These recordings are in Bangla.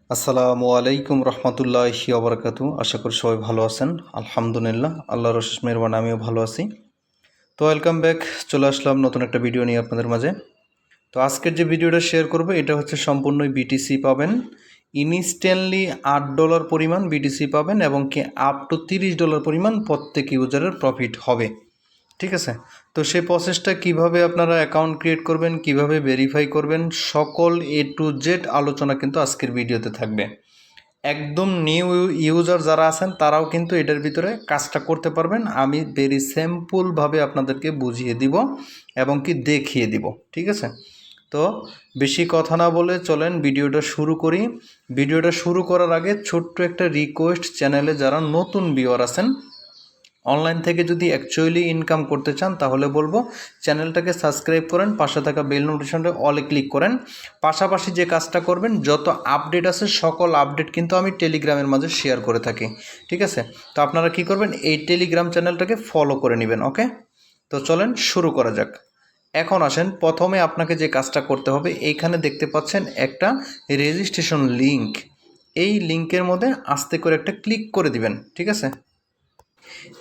আসসালামু আলাইকুম রহমতুল্লাহি ওবরাকাতু। আশা করি সবাই ভালো আছেন। আলহামদুলিল্লাহ, আল্লাহর অশেষ মেহেরবানি আমিও ভালো আছি। তো ওয়েলকাম ব্যাক, চলে আসলাম নতুন একটা ভিডিও নিয়ে আপনাদের মাঝে। তো আজকের যে ভিডিওটা শেয়ার করব এটা হচ্ছে সম্পূর্ণই বিটিসি পাবেন। ইনস্ট্যান্টলি $8 পরিমাণ বিটিসি পাবেন এবং কি আপ টু $30 পরিমাণ প্রত্যেক ইউজারের প্রফিট হবে। ঠিক আছে, তো সেই প্রসেসটা কিভাবে আপনারা অ্যাকাউন্ট ক্রিয়েট করবেন, কিভাবে ভেরিফাই করবেন, সকল A to Z আলোচনা কিন্তু আজকের ভিডিওতে থাকবে। একদম নিউ ইউজার যারা আছেন তারাও কিন্তু এটার ভিতরে কাজটা করতে পারবেন। আমি ভেরি সিম্পলভাবে আপনাদেরকে বুঝিয়ে দিব এবং কি দেখিয়ে দিব। ঠিক আছে, তো বেশি কথা না বলে চলেন ভিডিওটা শুরু করি। ভিডিওটা শুরু করার আগে ছোট্ট একটা রিকোয়েস্ট, চ্যানেলে যারা নতুন ভিউয়ার আছেন অনলাইন থেকে যদি অ্যাকচুয়ালি ইনকাম করতে চান তাহলে বলবো চ্যানেলটাকে সাবস্ক্রাইব করেন, পাশে থাকা বেল নোটিফিকেশনটা অলে ক্লিক করেন। পাশাপাশি যে কাজটা করবেন, যত আপডেট আছে সকল আপডেট কিন্তু আমি টেলিগ্রামের মাঝে শেয়ার করে থাকি। ঠিক আছে, তো আপনারা কি করবেন, এই টেলিগ্রাম চ্যানেলটাকে ফলো করে নেবেন। ওকে, তো চলেন শুরু করা যাক। এখন আসেন, প্রথমে আপনাকে যে কাজটা করতে হবে, এইখানে দেখতে পাচ্ছেন একটা রেজিস্ট্রেশন লিঙ্ক। এই লিঙ্কের মধ্যে আস্তে করে একটা ক্লিক করে দিবেন। ঠিক আছে,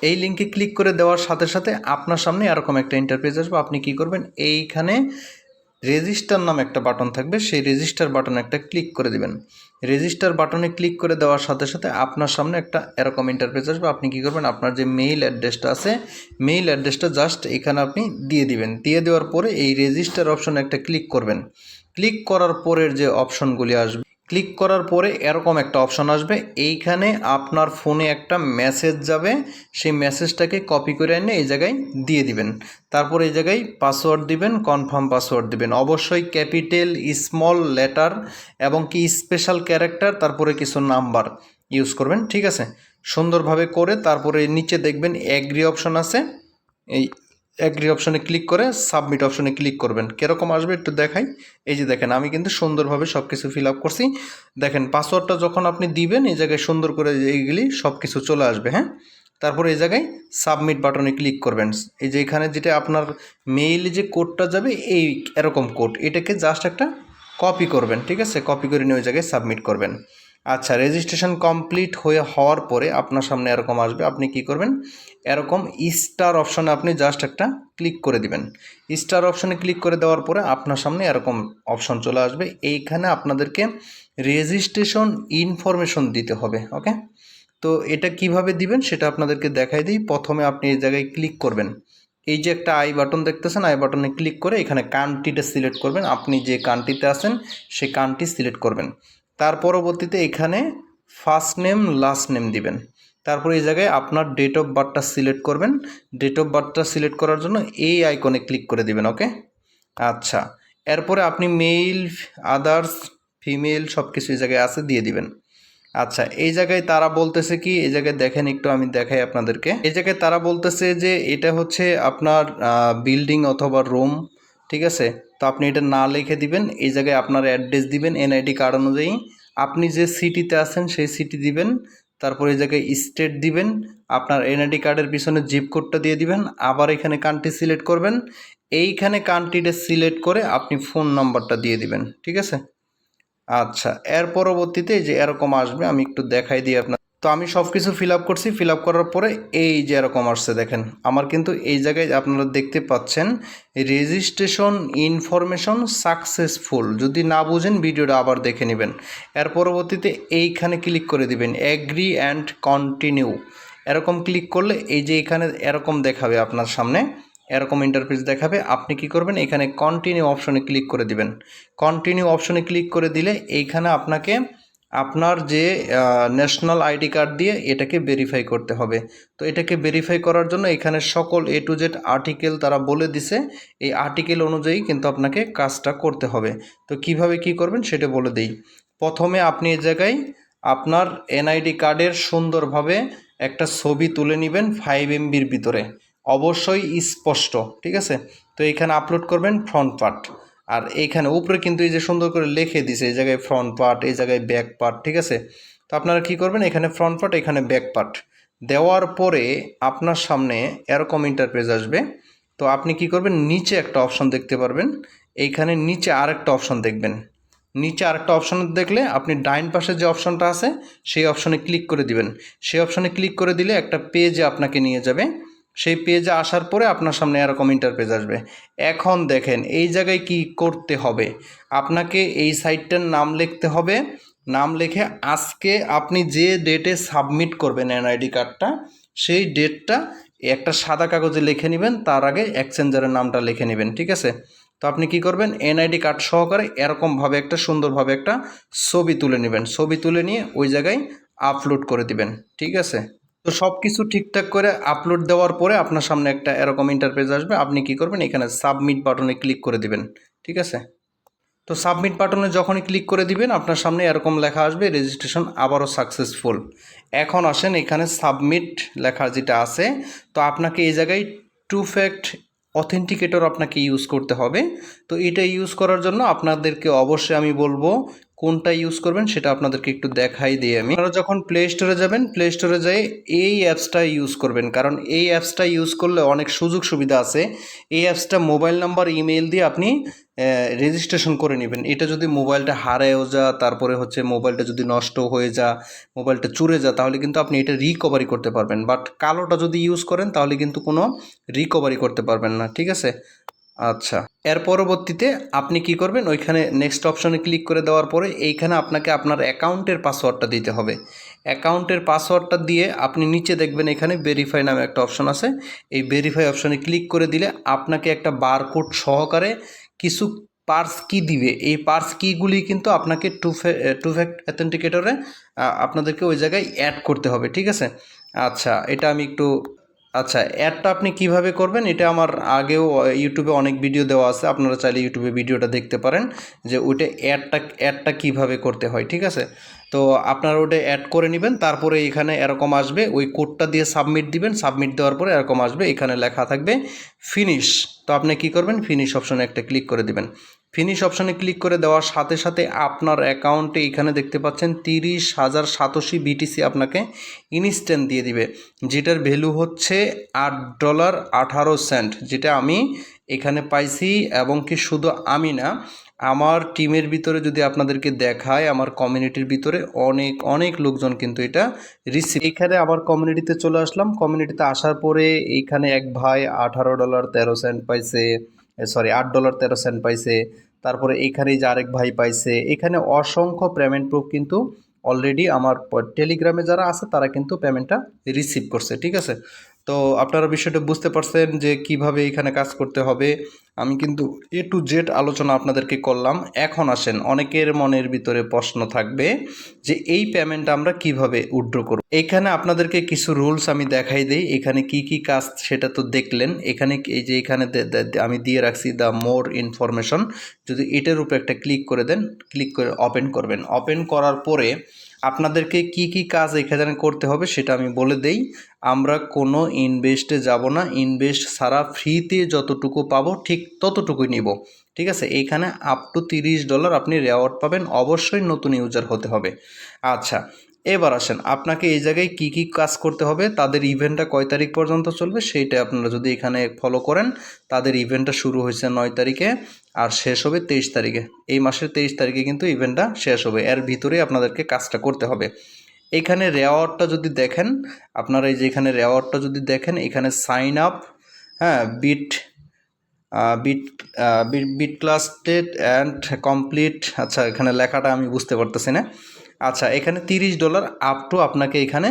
এই লিঙ্কে ক্লিক করে দেওয়ার সাথে সাথে আপনার সামনে এরকম একটা ইন্টারফেস আসবে। আপনি কি করবেন, এইখানে রেজিস্টার নামে একটা বাটন থাকবে, সেই রেজিস্টার বাটনে একটা ক্লিক করে দিবেন। রেজিস্টার বাটনে ক্লিক করে দেওয়ার সাথে সাথে আপনার সামনে একটা এরকম ইন্টারফেস আসবে। আপনি কি করবেন, আপনার যে মেইল অ্যাড্রেসটা আছে, মেইল অ্যাড্রেসটা জাস্ট এখানে আপনি দিয়ে দিবেন। দিয়ে দেওয়ার পরে এই রেজিস্টার অপশনে একটা ক্লিক করবেন। ক্লিক করার পরের যে অপশনগুলি আসবে, ক্লিক করার পরে এরকম একটা অপশন আসবে। এইখানে আপনার ফোনে একটা মেসেজ যাবে, সেই মেসেজটাকে কপি করে এনে এই জায়গায় দিয়ে দিবেন। তারপর এই জায়গায় পাসওয়ার্ড দিবেন, কনফার্ম পাসওয়ার্ড দিবেন। অবশ্যই ক্যাপিটাল, স্মল লেটার এবং কি স্পেশাল ক্যারেক্টার, তারপরে কিছু নাম্বার ইউজ করবেন। ঠিক আছে, সুন্দরভাবে করে তারপরে নিচে দেখবেন এগ্রি অপশন আছে, এই এগ্রি অপশনে ক্লিক করে সাবমিট অপশনে ক্লিক করবেন। কীরকম আসবে একটু দেখাই। এই যে দেখেন, আমি কিন্তু সুন্দরভাবে সব কিছু ফিল আপ করছি। দেখেন, পাসওয়ার্ডটা যখন আপনি দিবেন এই জায়গায় সুন্দর করে এইগুলি সব কিছু চলে আসবে। হ্যাঁ, তারপরে এই জায়গায় সাবমিট বাটনে ক্লিক করবেন। এই যে এখানে যেটা আপনার মেইলে যে কোডটা যাবে, এই এরকম কোড, এটাকে জাস্ট একটা কপি করবেন। ঠিক আছে, কপি করে নিয়ে ওই জায়গায় সাবমিট করবেন। আচ্ছা, রেজিস্ট্রেশন কমপ্লিট হওয়ার পরে আপনার সামনে এরকম আসবে। আপনি কি করবেন, এরকম স্টার অপশনে আপনি জাস্ট একটা ক্লিক করে দিবেন। স্টার অপশনে ক্লিক করে দেওয়ার পরে আপনার সামনে এরকম অপশন চলে আসবে। এইখানে আপনাদেরকে রেজিস্ট্রেশন ইনফরমেশন দিতে হবে। ওকে, তো এটা কিভাবে দিবেন সেটা আপনাদেরকে দেখাই দিই। প্রথমে আপনি এই জায়গায় ক্লিক করবেন। এই যে একটা আই বাটন দেখতেছেন, আই বাটনে ক্লিক করে এখানে কান্ট্রিটা সিলেক্ট করবেন। আপনি যে কান্ট্রিতে আছেন সেই কান্ট্রি সিলেক্ট করবেন। তার পরবর্তীতে এখানে ফার্স্ট নেম লাস্ট নেম দিবেন। তারপরে এই জায়গায় আপনার ডেট অফ বার্থটা সিলেক্ট করবেন। ডেট অফ বার্থটা সিলেক্ট করার জন্য এই আইকনে ক্লিক করে দিবেন। ওকে, আচ্ছা, এরপরে আপনি মেল, আদার্স, ফিমেল সব কিছু এই জায়গায় আছে দিয়ে দিবেন। আচ্ছা, এই জায়গায় তারা বলতেছে কি, এই জায়গায় দেখেন একটু, আমি দেখাই আপনাদেরকে। এই জায়গায় তারা বলতেছে যে এটা হচ্ছে আপনার বিল্ডিং অথবা রুম। ঠিক আছে, তো আপনি এটা না লিখে দিবেন। এই জায়গায় আপনার অ্যাড্রেস দিবেন এনআইডি কার্ড অনুযায়ী। আপনি যে সিটিতে আছেন সেই সিটি দিবেন। তারপরে এই জায়গায় স্টেট দিবেন। আপনার এনআইডি কার্ডের পিছনে জিপ কোডটা দিয়ে দিবেন। আবার এখানে কান্ট্রি সিলেক্ট করবেন। এইখানে কান্ট্রিটা সিলেক্ট করে আপনি ফোন নাম্বারটা দিয়ে দিবেন। ঠিক আছে, আচ্ছা, এর পরবর্তীতে যে এরকম আসবে, আমি একটু দেখাই দিই আপনার। তো আমি সব কিছু ফিল আপ করছি। ফিল আপ করার পরে এই যে এরকম আসছে, দেখেন আমার কিন্তু এই জায়গায় আপনারা দেখতে পাচ্ছেন রেজিস্ট্রেশন ইনফরমেশন সাকসেসফুল। যদি না বুঝেন ভিডিওটা আবার দেখে নেবেন। এর পরবর্তীতে এইখানে ক্লিক করে দিবেন এগ্রি অ্যান্ড কন্টিনিউ। এরকম ক্লিক করলে এই যে এখানে এরকম দেখাবে আপনার সামনে, এরকম ইন্টারফেস দেখাবে। আপনি কি করবেন, এখানে কন্টিনিউ অপশনে ক্লিক করে দিবেন। কন্টিনিউ অপশনে ক্লিক করে দিলে এইখানে আপনাকে আপনার যে ন্যাশনাল আইডি কার্ড দিয়ে এটাকে ভেরিফাই করতে হবে। তো এটাকে ভেরিফাই করার জন্য এখানে সকল A to Z আর্টিকেল তারা বলে দিছে। এই আর্টিকেল অনুযায়ী কিন্তু আপনাকে কাজটা করতে হবে। তো কিভাবে কি করবেন সেটা বলে দিই। প্রথমে আপনি এই জায়গায় আপনার এনআইডি কার্ডের সুন্দরভাবে একটা ছবি তুলে নেবেন 5 MBর ভিতরে, অবশ্যই স্পষ্ট। ঠিক আছে, তো এইখানে আপলোড করবেন ফ্রন্ট পার্ট। আর এইখানে উপরে কিন্তু এই যে সুন্দর করে লিখে দিছে, এই জায়গায় ফ্রন্ট পার্ট, এই জায়গায় ব্যাক পার্ট। ঠিক আছে, তো আপনারা কি করবেন, এখানে ফ্রন্ট পার্ট, এখানে ব্যাক পার্ট দেওয়ার পরে আপনার সামনে এরকম ইন্টারফেস আসবে। তো আপনি কি করবেন, নিচে একটা অপশন দেখতে পারবেন। এইখানে নিচে আরেকটা অপশন দেখবেন, নিচে আরেকটা অপশন দেখলে আপনি ডাইন পাশে যে অপশনটা আছে সেই অপশনে ক্লিক করে দিবেন। সেই অপশনে ক্লিক করে দিলে একটা পেজে আপনাকে নিয়ে যাবে। সেই পেজে আসার পরে আপনার সামনে এরকম ইন্টারপেজ আসবে। এখন দেখেন এই জায়গায় কি করতে হবে, আপনাকে এই সাইটটার নাম লিখতে হবে। নাম লিখে আজকে আপনি যে ডেটে সাবমিট করবেন এনআইডি কার্ডটা, সেই ডেটটা একটা সাদা কাগজে লিখে নেবেন, তার আগে এক্সচেঞ্জারের নামটা লিখে নেবেন। ঠিক আছে, তো আপনি কি করবেন, এনআইডি কার্ড সহকারে এরকমভাবে একটা সুন্দরভাবে একটা ছবি তুলে নেবেন। ছবি তুলে নিয়ে ওই জায়গায় আপলোড করে দিবেন। ঠিক আছে, তো সব কিছু ঠিকঠাক করে আপলোড দেওয়ার পরে আপনার সামনে একটা এরকম ইন্টারপেজ আসবে। আপনি কি করবেন, এখানে সাবমিট বাটনে ক্লিক করে দিবেন। ঠিক আছে, তো সাবমিট বাটনে যখনই ক্লিক করে দিবেন আপনার সামনে এরকম লেখা আসবে রেজিস্ট্রেশন আবারও সাকসেসফুল। এখন আসেন এখানে সাবমিট লেখা যেটা আছে, তো আপনাকে এই জায়গায় টু ফ্যাক্ট অথেন্টিকেটর আপনাকে ইউজ করতে হবে। তো এটা ইউজ করার জন্য আপনাদেরকে অবশ্যই আমি বলবো কোনটা ইউজ করবেন সেটা আপনাদেরকে একটু দেখাই দিই আমি। আপনারা যখন প্লে স্টোরে যাবেন, প্লে স্টোরে যেয়ে এই অ্যাপসটা ইউজ করবেন, কারণ এই অ্যাপসটা ইউজ করলে অনেক সুযোগ সুবিধা আছে। এই অ্যাপসটা মোবাইল নাম্বার ইমেল দিয়ে আপনি রেজিস্ট্রেশন করে নেবেন। এটা যদি মোবাইলটা হারায়ও যা, তারপরে হচ্ছে মোবাইলটা যদি নষ্ট হয়ে যা, মোবাইলটা চুরে যা, তাহলে কিন্তু আপনি এটা রিকভারি করতে পারবেন। বাট কালোটা যদি ইউজ করেন তাহলে কিন্তু কোনো রিকভারি করতে পারবেন না। ঠিক আছে, আচ্ছা, এর পরবর্তীতে আপনি কি করবেন, ওইখানে নেক্সট অপশনে ক্লিক করে দেওয়ার পরে এইখানে আপনাকে আপনার অ্যাকাউন্টের পাসওয়ার্ডটা দিতে হবে। অ্যাকাউন্টের পাসওয়ার্ডটা দিয়ে আপনি নিচে দেখবেন এখানে ভেরিফাই নামে একটা অপশন আছে। এই ভেরিফাই অপশনে ক্লিক করে দিলে আপনাকে একটা বারকোড সহকারে কিছু পার্স কি দিবে। এই পার্স কিগুলি কিন্তু আপনাকে টু ফ্যাক্ট অথেন্টিকেটরে আপনাদেরকে ওই জায়গায় অ্যাড করতে হবে। ঠিক আছে, আচ্ছা, এটা আমি একটু আচ্ছা, অ্যাডটা আপনি কিভাবে করবেন এটা আমার আগেও ইউটিউবে অনেক ভিডিও দেওয়া আছে, আপনারা চাইলে ইউটিউবে ভিডিওটা দেখতে পারেন যে ওইটা অ্যাডটা কিভাবে করতে হয়। ঠিক আছে, তো আপনারা ওটা অ্যাড করে নেবেন। তারপরে এখানে এরকম আসবে, ওই কোডটা দিয়ে সাবমিট দিবেন। সাবমিট দেওয়ার পরে এরকম আসবে, এখানে লেখা থাকবে ফিনিশ। তো আপনি কি করবেন, ফিনিশ অপশনে একটা ক্লিক করে দিবেন। ফিনিশ অপশনে ক্লিক করে দেওয়ার সাথে সাথে আপনার অ্যাকাউন্টে এখানে দেখতে পাচ্ছেন 30,000 সাতোশি বিটিসি আপনাকে ইনস্ট্যান্ট দিয়ে দিবে, যেটার ভ্যালু হচ্ছে $8.18, যেটা আমি এখানে পাইছি। এবং কি শুধু আমি না, আমার টিমের ভিতরে যদি আপনাদেরকে দেখায়, আমার কমিউনিটির ভিতরে অনেক অনেক লোকজন কিন্তু এটা রিসিভ। এখানে আমার কমিউনিটিতে চলে আসলাম। কমিউনিটিতে আসার পরে এইখানে এক ভাই $18.13 পাইছে, সরি $8.13 পাইছে। তারপরে এখানে যে আরেক ভাই পাইছে। এখানে অসংখ্য পেমেন্ট প্রুফ কিন্তু অলরেডি আমার টেলিগ্রামে যারা আছে তারা কিন্তু পেমেন্টটা রিসিভ করছে। ঠিক আছে, তো আপনারা বিষয়টা বুঝতে পারছেন যে কিভাবে এখানে কাজ করতে হবে। আমি কিন্তু এ টু জেড আলোচনা আপনাদেরকে করলাম। এখন আসেন, অনেকের মনের ভিতরে প্রশ্ন থাকবে যে এই পেমেন্ট আমরা কিভাবে উইথড্র করব। এখানে আপনাদেরকে কিছু রুলস আমি দেখাই দিই। এখানে কি কি কাজ সেটা তো দেখলেন। এখানে এই যে এখানে আমি দিয়ে রাখছি দ্য মোর ইনফরমেশন, যদি এটার উপরে একটা ক্লিক করে দেন, ক্লিক করে ওপেন করবেন। ওপেন করার পরে আপনাদেরকে কি কি কাজ এখানে করতে হবে সেটা আমি বলে দেই। আমরা কোনো ইনভেস্টে যাব না, ইনভেস্ট ছাড়া ফ্রিতে যতটুকু পাবো ঠিক ততটুকুই নিব। ঠিক আছে, এইখানে আপ টু $30 আপনি রেওয়ার্ড পাবেন। অবশ্যই নতুন ইউজার হতে হবে। আচ্ছা, এবার আসেন, আপনাকে এই জায়গায় কি কি কাজ করতে হবে, তাদের ইভেন্টটা কয় তারিখ পর্যন্ত চলবে সেইটা আপনারা যদি এখানে ফলো করেন। তাদের ইভেন্টটা শুরু হয়েছে 9 তারিখে আর শেষ হবে 23 তারিখে। এই মাসের 23 তারিখে কিন্তু ইভেন্টটা শেষ হবে। এর ভিতরেই আপনাদেরকে কাজটা করতে হবে। এখানে রেওয়ার্ডটা যদি দেখেন, আপনারা এই যে এখানে রেওয়ার্ডটা যদি দেখেন, এখানে সাইন আপ, হ্যাঁ, bit bit bit class state and complete. আচ্ছা, এখানে লেখাটা আমি বুঝতে পারতেছি না। আচ্ছা, এখানে $30 আপ টু আপনাকে এখানে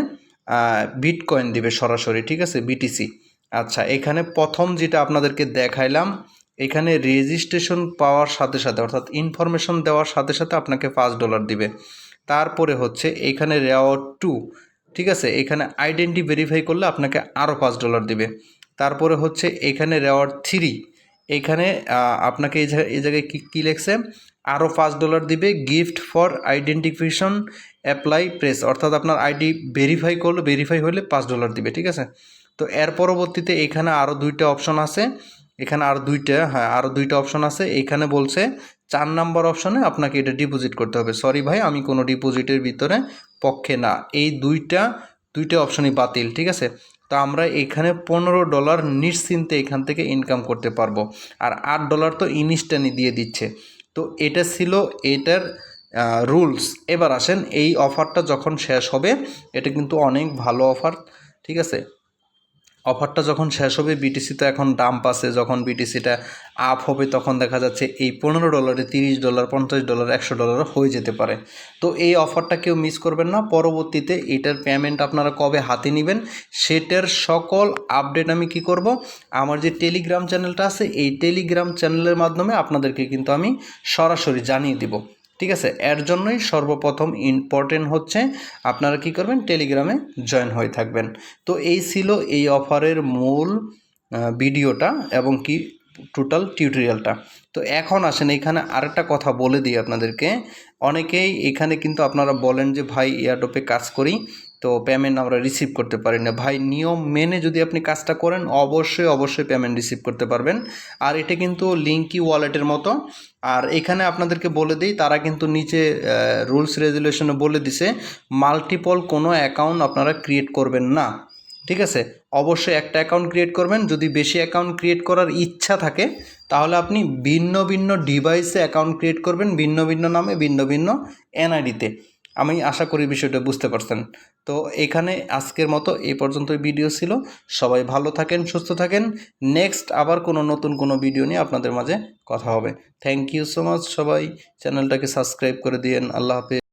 বিটকয়েন দিবে সরাসরি। ঠিক আছে, বিটিসি। আচ্ছা, এখানে প্রথম যেটা আপনাদেরকে দেখাইলাম, এখানে রেজিস্ট্রেশন পাওয়ার সাথে সাথে অর্থাৎ ইনফরমেশন দেওয়ার সাথে সাথে আপনাকে $5 দিবে। তারপরে হচ্ছে এখানে রেওয়ার্ড 2, ঠিক আছে, এখানে আইডেন্টি ভেরিফাই করলে আপনাকে আরও $5 দিবে। তারপরে হচ্ছে এখানে রেওয়ার্ড 3, এখানে আপনাকে এই জায়গায় কী লিখছে, আরও $5 দিবে। Gift for identification apply press, অর্থাৎ আপনার আইডি ভেরিফাই হলে $5 দিবে। ঠিক আছে, তো এর পরবর্তীতে এখানে আরও দুইটা অপশন আছে। এখানে আরও দুইটা অপশন আছে। এখানে বলছে 4 নম্বর অপশনে আপনাকে এটা ডিপোজিট করতে হবে। সরি ভাই, আমি কোনো ডিপোজিটের ভিতরে পক্ষে না। এই দুইটা অপশনই বাতিল। ঠিক আছে, তো আমরা এখানে $15 নিশ্চিন্তে এখান থেকে ইনকাম করতে পারবো। আর $8 তো ইনস্ট্যান্টই দিয়ে দিচ্ছে। তো এটা ছিল এটার রুলস। এবার আসেন এই অফারটা যখন শেষ হবে, এটা কিন্তু অনেক ভালো অফার, ঠিক আছে। অফারটা যখন শেষ হবে, বিটিসি তো এখন ডাম্প আছে, যখন বিটিসিটা আপ হবে তখন দেখা যাচ্ছে এই $15 $30 $50 $100 হয়ে যেতে পারে। তো এই অফারটা কেউ মিস করবেন না। পরবর্তীতে এটার পেমেন্ট আপনারা কবে হাতে নেবেন সেটার সকল আপডেট আমি কি করব, আমার যে টেলিগ্রাম চ্যানেলটা আছে এই টেলিগ্রাম চ্যানেলের মাধ্যমে আপনাদেরকে কিন্তু আমি সরাসরি জানিয়ে দিব, ঠিক আছে। এর জন্যই সর্বপ্রথম ইম্পর্টেন্ট হচ্ছে আপনারা কি করবেন, টেলিগ্রামে জয়েন হয়ে থাকবেন। তো এই ছিল এই অফারের মূল ভিডিওটা এবং কি টোটাল টিউটোরিয়ালটা। তো এখন আসেন এখানে আরেকটা কথা বলে দিই আপনাদেরকে। অনেকেই এখানে কিন্তু আপনারা বলেন যে ভাই এয়ারড্রপে কাজ করি তো পেমেন্ট আমরা রিসিভ করতে পারি না। ভাই নিয়ম মেনে যদি আপনি কাজটা করেন অবশ্যই পেমেন্ট রিসিভ করতে পারবেন। আর এটা কিন্তু লিঙ্কি ওয়ালেটের মতো। আর এখানে আপনাদেরকে বলে দিই, তারা কিন্তু নিচে রুলস রেজুলেশনে বলে দিছে মাল্টিপল কোনো অ্যাকাউন্ট আপনারা ক্রিয়েট করবেন না, ঠিক আছে। অবশ্যই একটা অ্যাকাউন্ট ক্রিয়েট করবেন। যদি বেশি অ্যাকাউন্ট ক্রিয়েট করার ইচ্ছা থাকে তাহলে আপনি ভিন্ন ভিন্ন ডিভাইসে অ্যাকাউন্ট ক্রিয়েট করবেন, ভিন্ন ভিন্ন নামে, ভিন্ন ভিন্ন এনআইডিতে। আমি আশা করি বিষয়টা বুঝতে পারছেন। তো এখানে আজকের মতো এই পর্যন্তই ভিডিও ছিল। সবাই ভালো থাকেন, সুস্থ থাকেন। নেক্সট আবার কোনো নতুন কোনো ভিডিও নিয়ে আপনাদের মাঝে কথা হবে। Thank you so much. সবাই চ্যানেলটাকে সাবস্ক্রাইব করে দিয়েন। আল্লাহ হাফেজ।